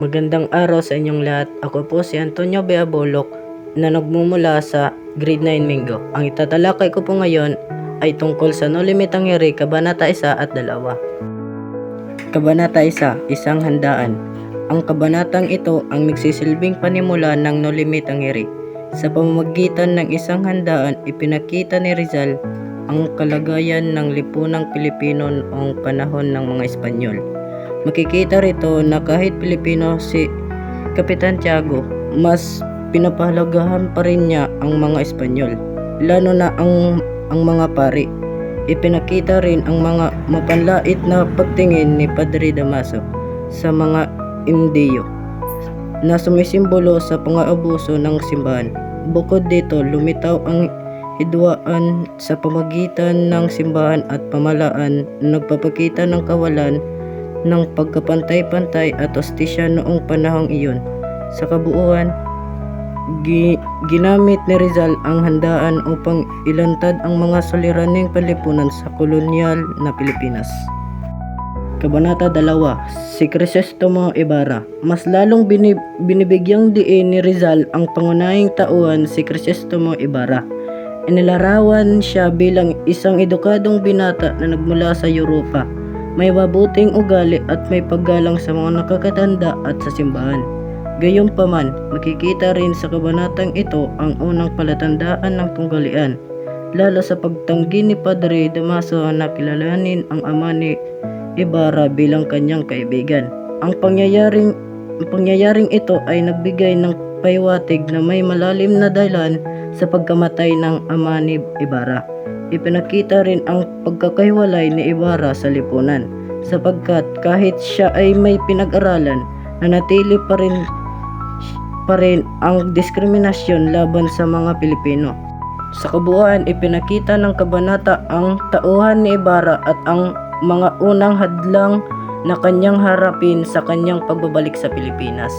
Magandang araw sa inyong lahat. Ako po si Antonio Beabolok na nagmumula sa Grade 9 Mingo. Ang itatalakay ko po ngayon ay tungkol sa No Limit ang Iri, Kabanata 1 at 2. Kabanata 1, Isang Handaan. Ang kabanatang ito ang nagsisilbing panimula ng No Limit ang Iri. Sa pamamagitan ng isang handaan, ipinakita ni Rizal ang kalagayan ng lipunang Pilipino noong panahon ng mga Espanyol. Makikita rito na kahit Pilipino si Kapitan Tiago, mas pinapahalagahan pa rin niya ang mga Espanyol, lalo na ang mga pari. Ipinakita rin ang mga mapanlait na pagtingin ni Padre Damaso sa mga Indiyo na sumisimbolo sa pang-aabuso ng simbahan. Bukod dito, lumitaw ang hidwaan sa pamagitan ng simbahan at pamahalaan na nagpapakita ng kawalan ng pagkapantay-pantay at hostisya noong panahong iyon. Sa kabuuan, ginamit ni Rizal ang handaan upang ilantad ang mga suliraning panlipunan sa kolonyal na Pilipinas. Kabanata 2, si Crisostomo Ibarra. Mas lalong binibigyang diin ni Rizal ang pangunahing tauhan si Crisostomo Ibarra. Inilarawan siya bilang isang edukadong binata na nagmula sa Europa, may mabuting ugali at may paggalang sa mga nakakatanda at sa simbahan. Gayunpaman, makikita rin sa kabanatang ito ang unang palatandaan ng tunggalian, lalo sa pagtanggi ni Padre Damaso na kilalanin ang ama ni Ibarra bilang kanyang kaibigan. Ang pangyayaring ito ay nagbigay ng pahiwatig na may malalim na dahilan sa pagkamatay ng ama ni Ibarra. Ipinakita rin ang pagkakahiwalay ni Ibarra sa lipunan, sapagkat kahit siya ay may pinag-aralan, nanatili pa rin ang diskriminasyon laban sa mga Pilipino. Sa kabuuan, ipinakita ng kabanata ang tauhan ni Ibarra at ang mga unang hadlang na kanyang harapin sa kanyang pagbabalik sa Pilipinas.